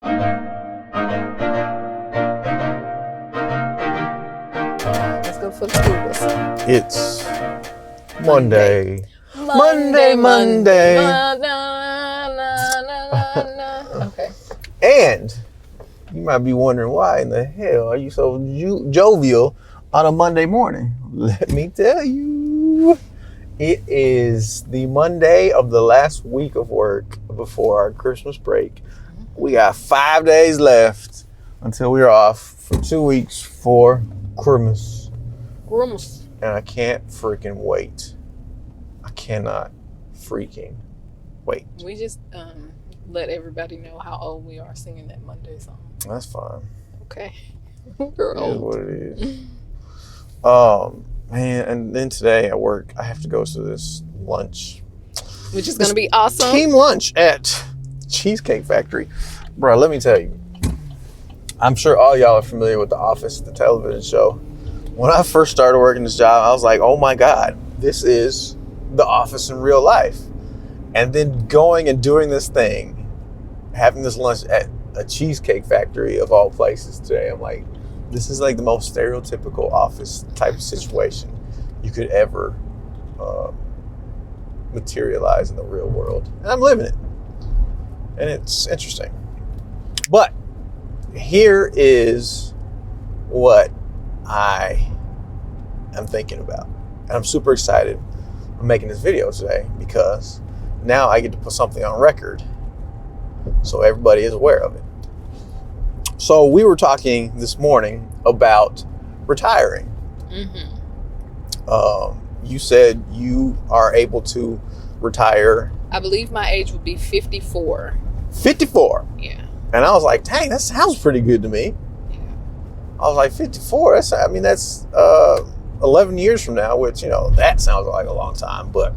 Let's go for the Googles. It's Monday. Monday. Okay. And you might be wondering, why in the hell are you so jovial on a Monday morning? Let me tell you. It is the Monday of the last week of work before our Christmas break. We got 5 days left until we're off for 2 weeks for Christmas. And I can't freaking wait. I cannot freaking wait. We just let everybody know how old we are singing that Monday song. That's fine. Okay. We're It is old. what it is. Man, and then today at work, I have to go to this lunch. Which is going to be awesome. Team lunch at Cheesecake Factory. Bro, let me tell you. I'm sure all y'all are familiar with The Office, the television show. When I first started working this job, I was like, oh my God, this is The Office in real life. And then going and doing this thing, having this lunch at a Cheesecake Factory of all places today, I'm like, this is like the most stereotypical office type of situation you could ever materialize in the real world. And I'm living it. And it's interesting. But here is what I am thinking about. And I'm super excited I'm making this video today because now I get to put something on record so everybody is aware of it. So we were talking this morning about retiring. Mm-hmm. You said you are able to retire. I believe my age would be 54. 54. Yeah. And I was like, dang, that sounds pretty good to me. Yeah. I was like, 54, that's 11 years from now, which, that sounds like a long time. But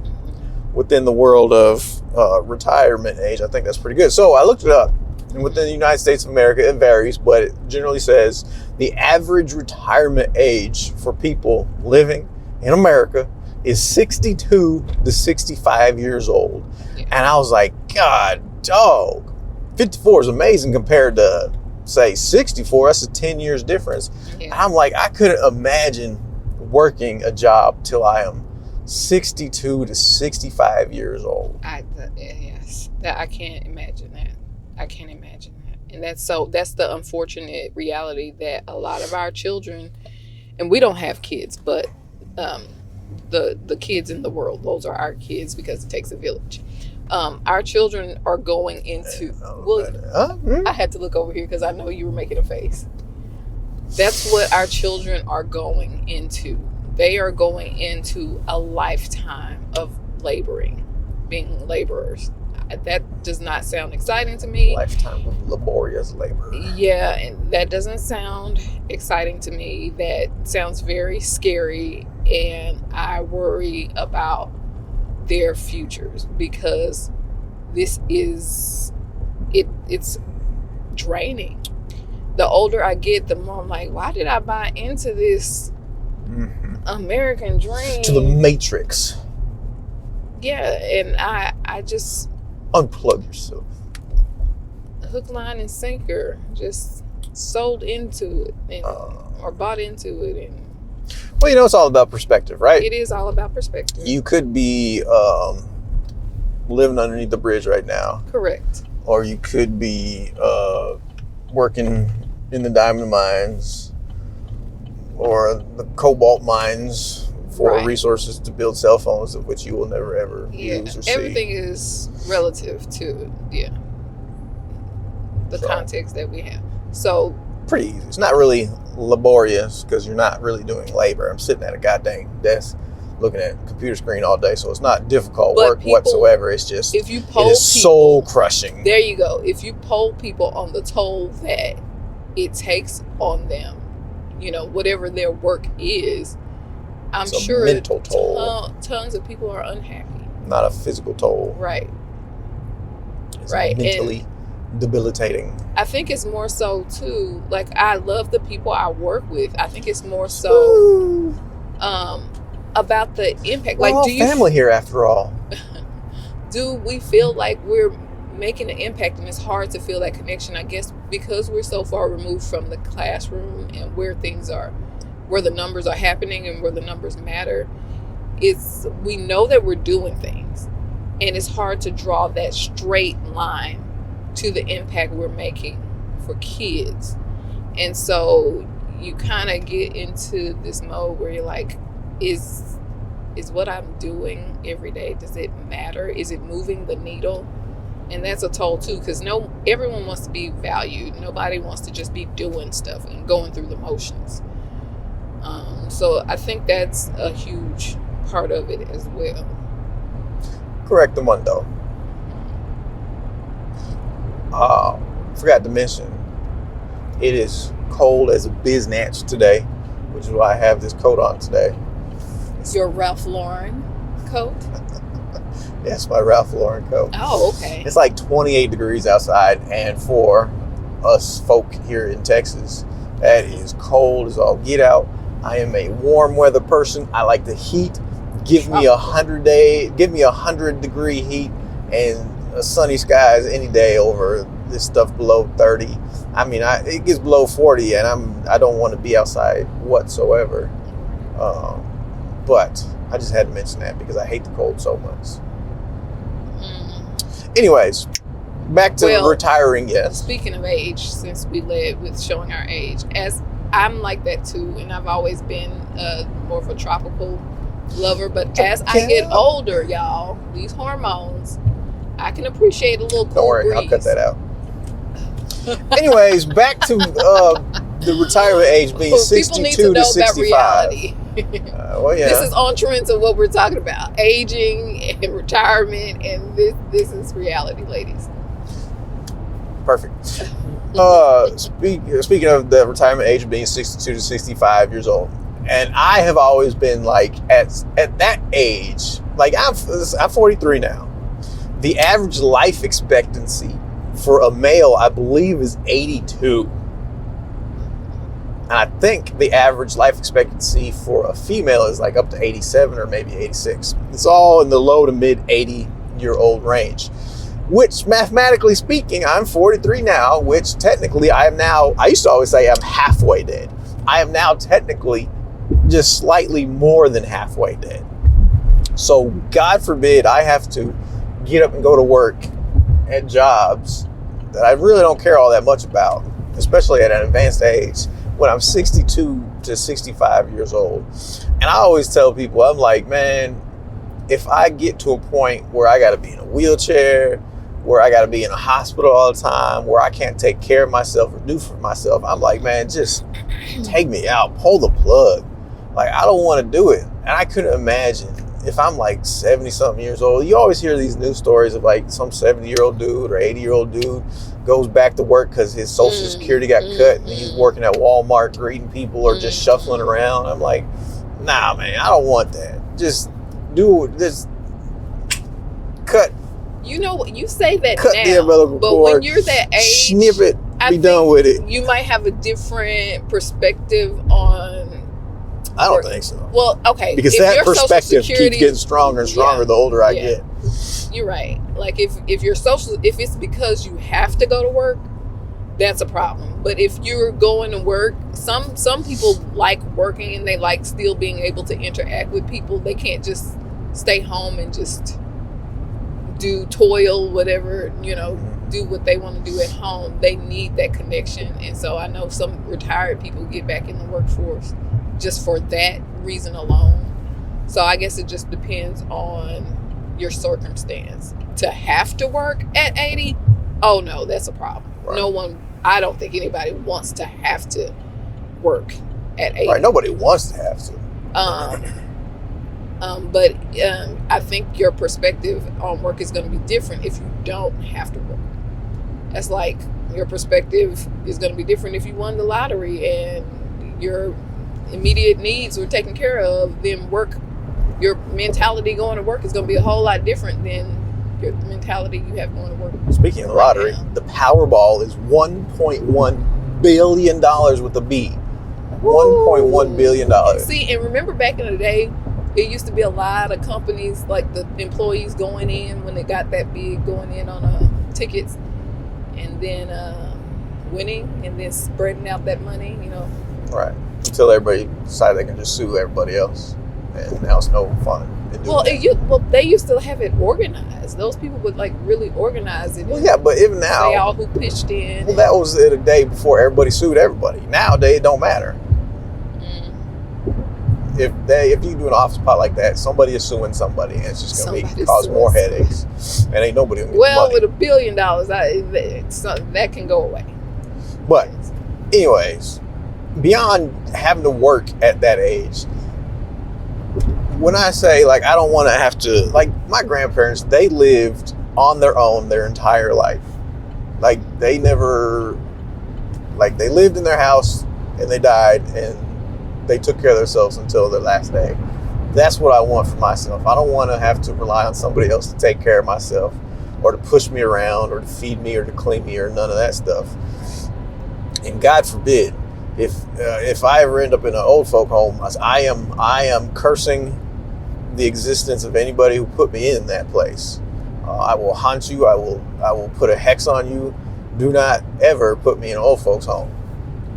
within the world of retirement age, I think that's pretty good. So I looked it up. And within the United States of America, it varies, but it generally says the average retirement age for people living in America is 62 to 65 years old. Yeah. And I was like, God, dog, 54 is amazing compared to, say, 64. That's a 10 years difference. Yeah. I'm like, I couldn't imagine working a job till I am 62 to 65 years old. Yes. I can't imagine that. I can't imagine that. And that's the unfortunate reality that a lot of our children, and we don't have kids, but the kids in the world, those are our kids because it takes a village. Our children are going into, I had to look over here because I know you were making a face. That's what our children are going into. They are going into a lifetime of laboring, being laborers. That does not sound exciting to me. Lifetime of laborious labor. Yeah, and that doesn't sound exciting to me. That sounds very scary, and I worry about their futures because this is it's draining. The older I get, the more I'm like, why did I buy into this American dream? To the Matrix. Yeah, and I just unplug yourself. Hook, line, and sinker, just sold into it and, or bought into it. And well, it's all about perspective, right? It is all about perspective. You could be living underneath the bridge right now. Correct. Or you could be working in the diamond mines or the cobalt mines for resources to build cell phones, of which you will never ever use or see. Everything is relative to the context that we have. So pretty easy. It's not really laborious because you're not really doing labor. I'm sitting at a goddamn desk looking at a computer screen all day, so it's not difficult work whatsoever. It's just if you poll it is soul crushing. There you go. If you poll people on the toll that it takes on them, whatever their work is, I'm sure mental toll. Tons of people are unhappy. Not a physical toll. Right. It's mentally debilitating. I think it's more so too, like, I love the people I work with. I think it's more so about the impact. We're like, all family here after all. Do we feel like we're making an impact, and it's hard to feel that connection, I guess, because we're so far removed from the classroom and where things are, where the numbers are happening and where the numbers matter. We know that we're doing things, and it's hard to draw that straight line to the impact we're making for kids. And so you kind of get into this mode where you're like, is what I'm doing every day, does it matter? Is it moving the needle? And that's a toll too, because everyone wants to be valued. Nobody wants to just be doing stuff and going through the motions. So I think that's a huge part of it as well. Correct the mundo. Forgot to mention, it is cold as a biznatch today, which is why I have this coat on today. Your Ralph Lauren coat? That's my Ralph Lauren coat. Oh, okay. It's like 28 degrees outside, and for us folk here in Texas, that is cold as all get out. I am a warm weather person. I like the heat. Give me 100 degree heat and sunny skies any day over this stuff below 30. I mean, it gets below 40, and I don't want to be outside whatsoever. But I just had to mention that because I hate the cold so much. Anyways, back to retiring. Yes. Speaking of age, since we led with showing our age, as I'm like that too, and I've always been more of a tropical lover. But as I get older, y'all, these hormones, I can appreciate a little cool Don't worry, breeze. I'll cut that out. Anyways, back to the retirement age being 62 to 65. Well, yeah. This is on trend to what we're talking about: aging and retirement, and this is reality, ladies. Perfect. Speaking of the retirement age of being 62 to 65 years old, and I have always been like at that age, like I'm 43 now. The average life expectancy for a male, I believe, is 82. And I think the average life expectancy for a female is like up to 87 or maybe 86. It's all in the low to mid 80-year-old range, which mathematically speaking, I'm 43 now, which technically I used to always say I'm halfway dead. I am now technically just slightly more than halfway dead. So God forbid I have to get up and go to work at jobs that I really don't care all that much about, especially at an advanced age, when I'm 62 to 65 years old. And I always tell people, I'm like, man, if I get to a point where I got to be in a wheelchair, where I got to be in a hospital all the time, where I can't take care of myself or do for myself, I'm like, man, just take me out, pull the plug. Like, I don't want to do it. And I couldn't imagine if I'm like 70 something years old. You always hear these news stories of like some 70-year-old dude or 80-year-old dude goes back to work because his social security got cut and he's working at Walmart greeting people or just shuffling around. I'm like, nah, man, I don't want that. Just cut. You know what? You say that cut now, the umbilical but cord, when you're that age, snip it, be done with it. You might have a different perspective on. I don't think so. Well, okay, because if that perspective keeps getting stronger and stronger the older I get. You're right. Like if it's because you have to go to work, that's a problem. But if you're going to work, some people like working and they like still being able to interact with people. They can't just stay home and just do toil, whatever, do what they want to do at home. They need that connection. And so I know some retired people get back in the workforce just for that reason alone. So I guess it just depends on your circumstance. To have to work at 80, oh no, that's a problem. Right. I don't think anybody wants to have to work at 80. Right, nobody wants to have to. But I think your perspective on work is going to be different if you don't have to work. That's like your perspective is going to be different if you won the lottery and your immediate needs were taken care of. Then your mentality going to work is going to be a whole lot different than your mentality you have going to work. Speaking of the lottery, the Powerball is $1.1 billion with a B. $1.1 billion. See, and remember back in the day, it used to be a lot of companies, like the employees going in when it got that big, going in on a tickets and then winning and then spreading out that money, Right. Until everybody decide they can just sue everybody else, and now it's no fun. Well, they used to have it organized. Those people would like really organize it. Well, yeah, but even now, say all who pitched in. Well, that was the day before everybody sued everybody. Nowadays, it don't matter. If you do an office pot like that, somebody is suing somebody, and it's just going to cause more headaches, and ain't nobody gonna get the money. With $1 billion, that can go away. But, anyways, beyond having to work at that age, when I say like I don't want to have to, like my grandparents, they lived on their own their entire life. Like they never, like they lived in their house and they died and they took care of themselves until their last day. That's what I want for myself. I don't want to have to rely on somebody else to take care of myself or to push me around or to feed me or to clean me or none of that stuff. And God forbid, if I ever end up in an old folk home, I am cursing the existence of anybody who put me in that place. I will haunt you. I will put a hex on you. Do not ever put me in an old folks home.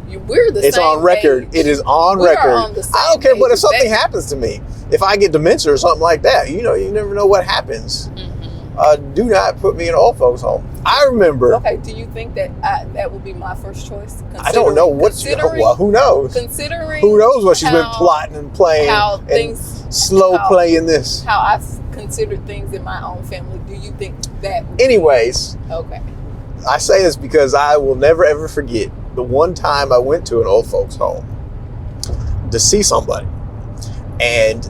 It's on record. It is on record. I don't care, but if something happens to me, if I get dementia or something like that, you never know what happens. Mm-hmm. Do not put me in an old folks home. I remember. Okay, do you think that that would be my first choice? I don't know well, who knows? Who knows what she's been plotting and playing and slow playing this. How I've considered things in my own family. Do you think that? Anyways. Okay. I say this because I will never ever forget the one time I went to an old folks home to see somebody, and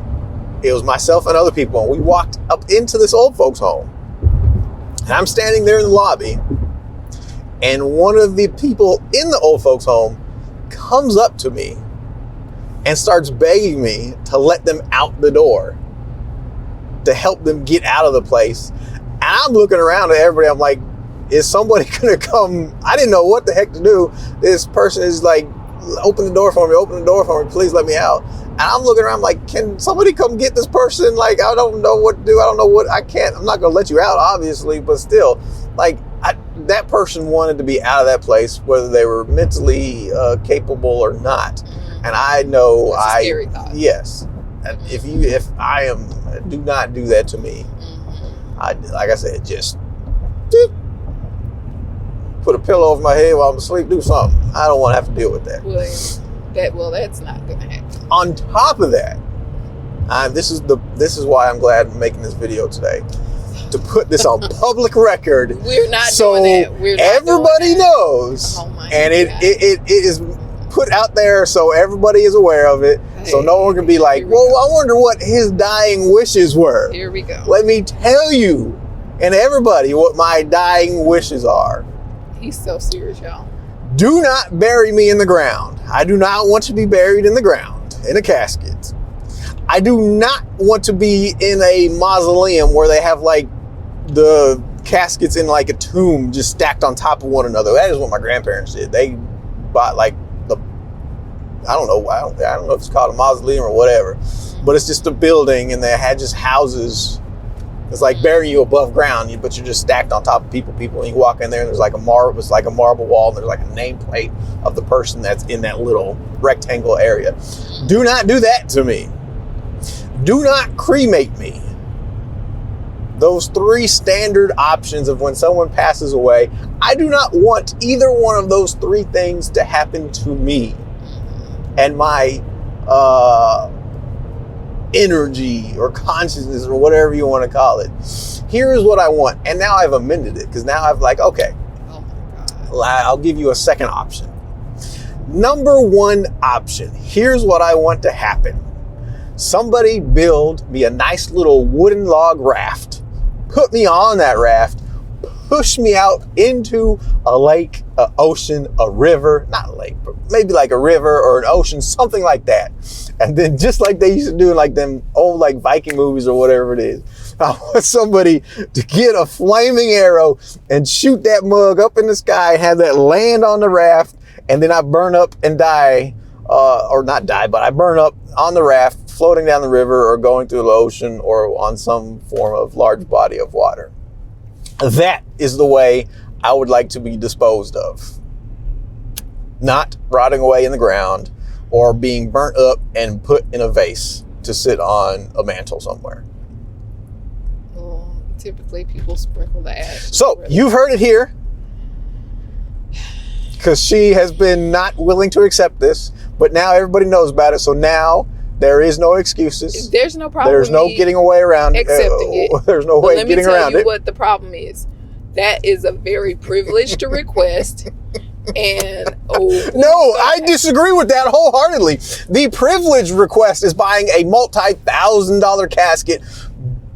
it was myself and other people, and we walked up into this old folks home, and I'm standing there in the lobby, and one of the people in the old folks home comes up to me and starts begging me to let them out the door, to help them get out of the place. And I'm looking around at everybody, I'm like, is somebody gonna come? I didn't know what the heck to do. This person is like, open the door for me, please let me out. And I'm looking around like, can somebody come get this person? Like, I don't know what to do. I don't know what, I'm not gonna let you out, obviously, but still, like, that person wanted to be out of that place, whether they were mentally capable or not. And I know that's a scary thought. Yes. If I am, do not do that to me. Like I said, just put a pillow over my head while I'm asleep, do something. I don't want to have to deal with that. Well, that's not going to happen. On top of that, this is why I'm glad I'm making this video today, to put this on public record. We're not doing that. Everybody knows, and it is put out there so everybody is aware of it. So no one can be like, well, I wonder what his dying wishes were. Here we go. Let me tell you and everybody what my dying wishes are. He's so serious, y'all. Do not bury me in the ground. I do not want to be buried in the ground, in a casket. I do not want to be in a mausoleum where they have like the caskets in like a tomb just stacked on top of one another. That is what my grandparents did. They bought like I don't know if it's called a mausoleum or whatever, but it's just a building and they had just houses. It's like burying you above ground, but you're just stacked on top of people. And you walk in there and there's like a marble wall and there's like a nameplate of the person that's in that little rectangle area. Do not do that to me. Do not cremate me. Those three standard options of when someone passes away, I do not want either one of those three things to happen to me. And my energy or consciousness or whatever you want to call it. Here is what I want. And now I've amended it because now I've like, okay, I'll give you a second option. Number one option. Here's what I want to happen. Somebody build me a nice little wooden log raft, put me on that raft, push me out into a lake, an ocean, a river, not a lake, but maybe like a river or an ocean, something like that. And then just like they used to do in like them old like Viking movies or whatever it is, I want somebody to get a flaming arrow and shoot that mug up in the sky, have that land on the raft, and then I burn up and die, or not die, but I burn up on the raft, floating down the river or going through the ocean or on some form of large body of water. That is the way I would like to be disposed of. Not rotting away in the ground or being burnt up and put in a vase to sit on a mantle somewhere. Well, typically people sprinkle the ash. So you've heard it here, because she has been not willing to accept this, but now everybody knows about it. So now there is no excuses. There's no problem. There's no getting away around accepting it. There's no way of getting around it. Let me tell you what the problem is. That is a very privileged request. And no, I disagree with that wholeheartedly. The privileged request is buying a multi-$1,000 casket,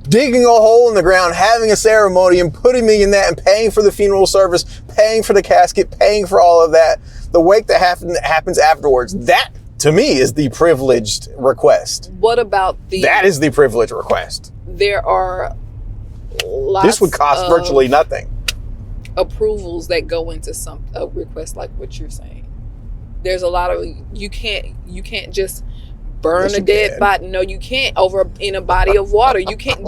digging a hole in the ground, having a ceremony, and putting me in that, and paying for the funeral service, paying for the casket, paying for all of that. The wake that happens afterwards. That, to me, is the privileged request. What about That is the privileged request. There are lots. This would cost virtually nothing. Approvals that go into a request like what you're saying. There's a lot of you can't just burn a dead body. No, you can't in a body of water. You can't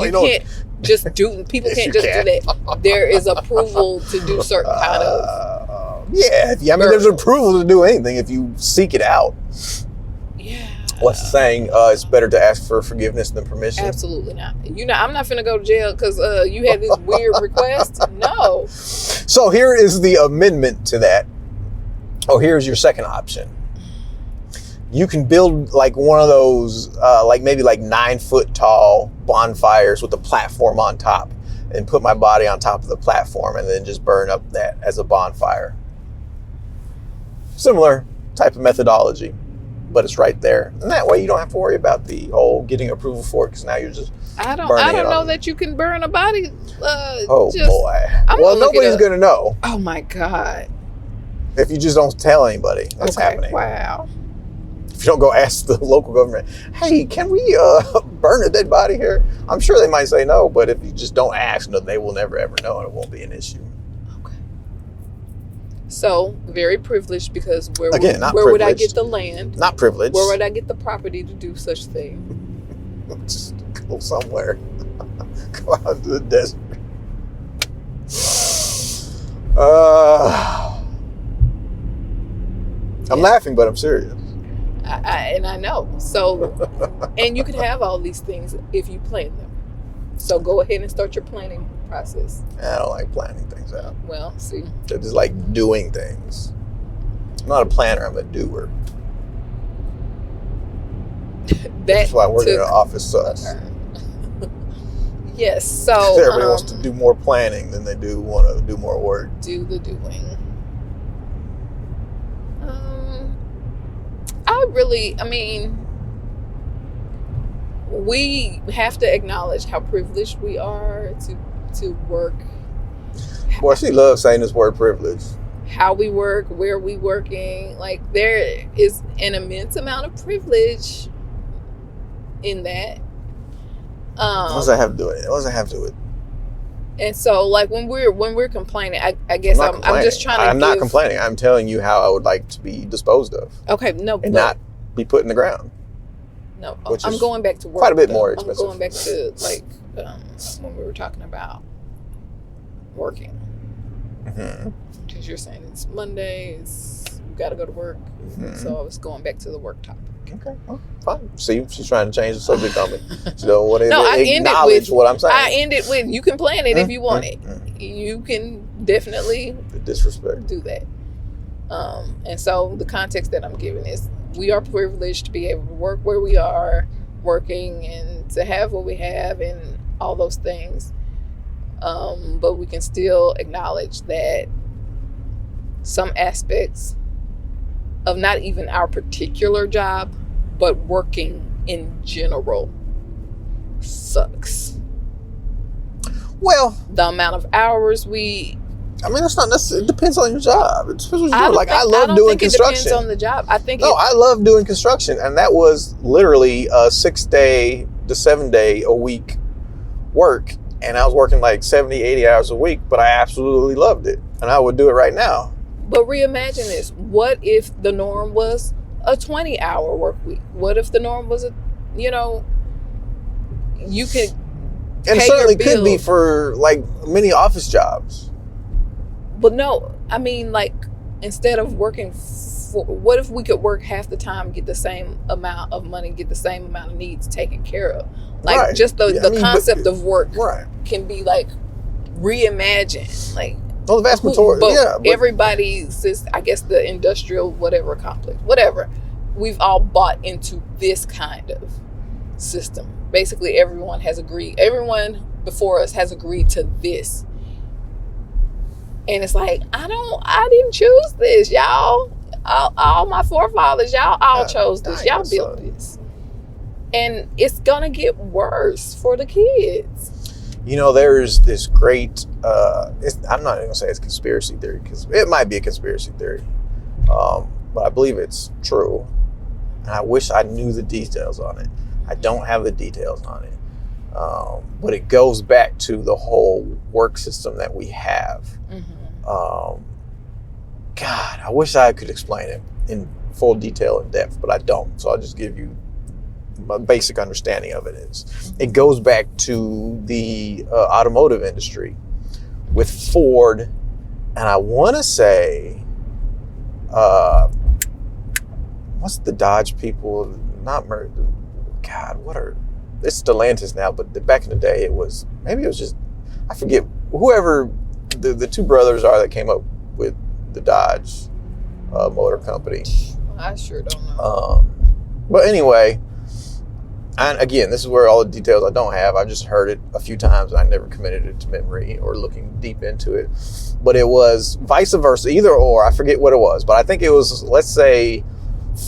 just do. People can't just do that. There is approval to do certain kind of. Yeah, I mean, there's approval to do anything if you seek it out. Yeah. What's the saying? It's better to ask for forgiveness than permission. Absolutely not. I'm not finna go to jail because you had this weird request. No. So here is the amendment to that. Oh, here's your second option. You can build like one of those, maybe 9-foot tall bonfires with a platform on top, and put my body on top of the platform, and then just burn up that as a bonfire. Similar type of methodology, but it's right there. And that way you don't have to worry about the whole getting approval for it, because now you're just I don't know that you can burn a body. Boy. Well, nobody's going to know. Oh, my God. If you just don't tell anybody that's happening. Wow. If you don't go ask the local government, hey, can we burn a dead body here? I'm sure they might say no, but if you just don't ask, they will never, ever know, and it won't be an issue. Okay. So, very privileged, because where would I get the land? Not privileged. Where would I get the property to do such thing? Just go somewhere. Go out into the desert. I'm laughing, but I'm serious. I know. So, and you can have all these things if you plan them. So go ahead and start your planning process. I don't like planning things out. Well, see. I just like doing things. I'm not a planner, I'm a doer. That's why working in an office sucks. Yes, so everybody wants to do more planning than they do want to do more work. Do the doing. We have to acknowledge how privileged we are to work. Boy, she loves saying this word privilege. How we work, where we working. Like, there is an immense amount of privilege in that. What does that have to do with it? What does that have to do with it? And so, like, when we're complaining, I guess I'm just trying to. I'm not complaining. I'm telling you how I would like to be disposed of. Okay, no, and not be put in the ground. No, I'm going back to work. Quite a bit more expensive. I'm going back to when we were talking about working. Because you're saying it's Monday, you got to go to work. So I was going back to the work topic. Okay, well, fine. See, she's trying to change the subject on me. She don't want to acknowledge what I'm saying. I end it with, you can plan it if you want it. You can definitely the disrespect. Do that. And so the context that I'm giving is, we are privileged to be able to work where we are working and to have what we have and all those things. But we can still acknowledge that some aspects of not even our particular job, but working in general sucks. Well, the amount of hours it's not necessarily. It depends on your job. It depends what you do. Like, I love doing construction. It depends on the job. I love doing construction, and that was literally a 6-day to 7-day a week work, and I was working like 70, 80 hours a week, but I absolutely loved it, and I would do it right now. But reimagine this. What if the norm was a 20-hour work week? What if the norm was you could And pay certainly your could be bills. for like many office jobs. But no, I mean, like, instead of working what if we could work half the time, get the same amount of money, get the same amount of needs taken care of? Like, Right. just the, Yeah, the concept of work right. can be like reimagined. Like, Well, the vast majority, but but everybody says, I guess the industrial whatever complex, whatever, we've all bought into this kind of system. Basically, everyone before us has agreed to this. And it's like, I didn't choose this, y'all. All my forefathers, y'all all chose this. Y'all built this. And it's going to get worse for the kids. You know, there's this great, I'm not even going to say it's conspiracy theory, because it might be a conspiracy theory. But I believe it's true. And I wish I knew the details on it. I don't have the details on it. But it goes back to the whole work system that we have. Mm-hmm. God, I wish I could explain it in full detail and depth, but I don't. So I'll just give you my basic understanding of it is. It goes back to the automotive industry with Ford, and I want to say, what's the Dodge people? It's Stellantis now, but back in the day it was just, I forget, whoever the two brothers are that came up with the Dodge motor company. I sure don't know. But anyway, and again, this is where all the details I don't have. I've just heard it a few times. I never committed it to memory or looking deep into it. But it was vice versa, either or. I forget what it was, but I think it was, let's say,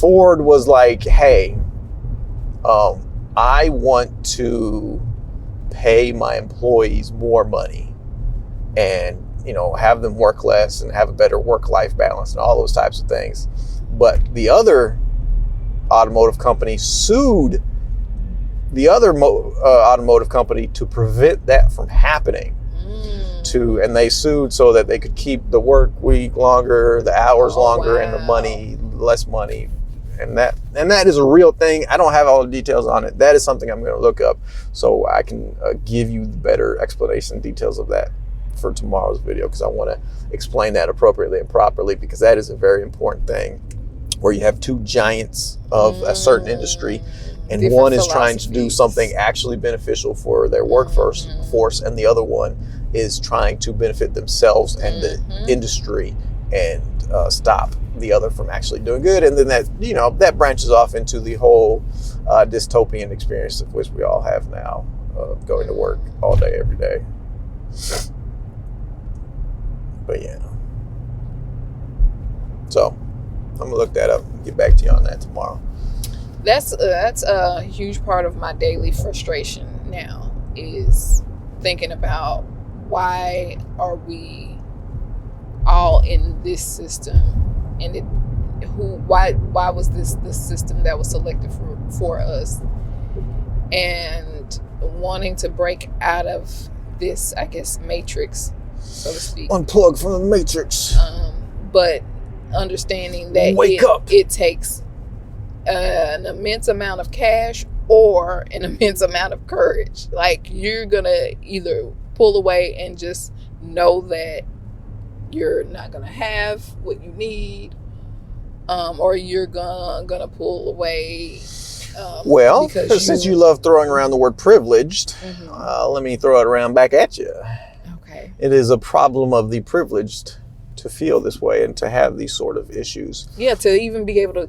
Ford was like, hey, I want to pay my employees more money and, have them work less and have a better work-life balance and all those types of things. But the other automotive company sued the other automotive company to prevent that from happening. And they sued so that they could keep the work week longer, the hours longer, and the money, less money. And that is a real thing. I don't have all the details on it. That is something I'm going to look up so I can give you the better explanation details of that for tomorrow's video, because I want to explain that appropriately and properly, because that is a very important thing where you have two giants of a certain industry, and Different one is trying to do something actually beneficial for their workforce, and the other one is trying to benefit themselves and the industry and stop the other from actually doing good. And then that branches off into the whole dystopian experience of which we all have now, going to work all day, every day. But yeah. So I'm gonna look that up and get back to you on that tomorrow. That's a huge part of my daily frustration now, is thinking about why are we all in this system, and why was this the system that was selected for us, and wanting to break out of this, I guess, matrix, so to speak. Unplug from the matrix. But understanding that it takes an immense amount of cash or an immense amount of courage. Like, you're gonna either pull away and just know that you're not gonna have what you need, or you're gonna pull away. Well, since you love throwing around the word privileged, let me throw it around back at you. Okay. It is a problem of the privileged to feel this way and to have these sort of issues. Yeah, to even be able to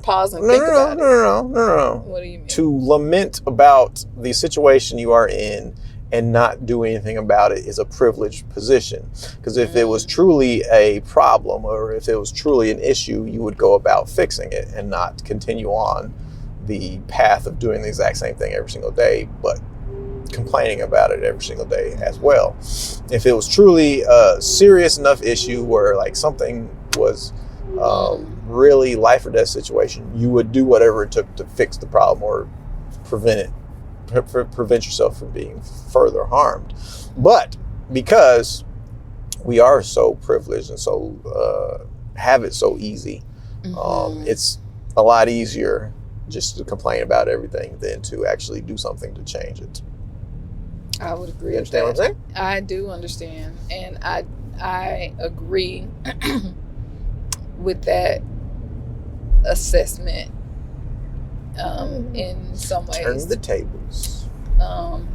pause and think about it. No. What do you mean? To lament about the situation you are in and not do anything about it is a privileged position. Because if it was truly a problem, or if it was truly an issue, you would go about fixing it and not continue on the path of doing the exact same thing every single day, but complaining about it every single day as well. If it was truly a serious enough issue where like something was really life or death situation, you would do whatever it took to fix the problem or prevent yourself from being further harmed. But because we are so privileged and so have it so easy, it's a lot easier just to complain about everything than to actually do something to change it. I would agree You with understand what I'm that. saying? I do understand, and I agree with that assessment in some Turn ways. the tables. Um,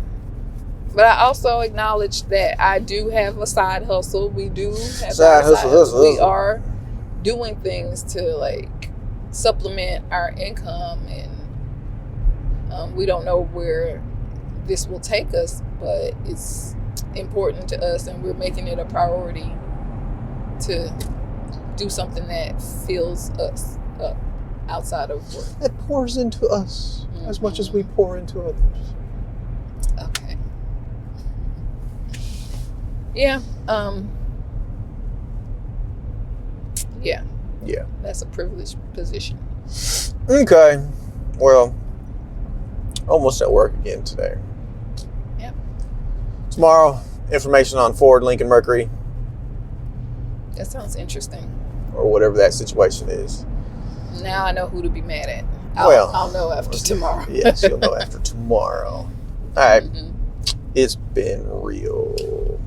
but I also acknowledge that I do have a side hustle. We do have Side hustle. We are doing things to like supplement our income, and we don't know where this will take us, but it's important to us, and we're making it a priority to do something that fills us up outside of work. That pours into us as much as we pour into others. Okay. Yeah. Yeah. Yeah. That's a privileged position. Okay. Well, almost at work again today. Yep. Tomorrow, information on Ford, Lincoln, Mercury, That sounds interesting. or whatever that situation is. Now I know who to be mad at. I'll know after tomorrow. Yes, you'll know after tomorrow. All right. Mm-hmm. It's been real.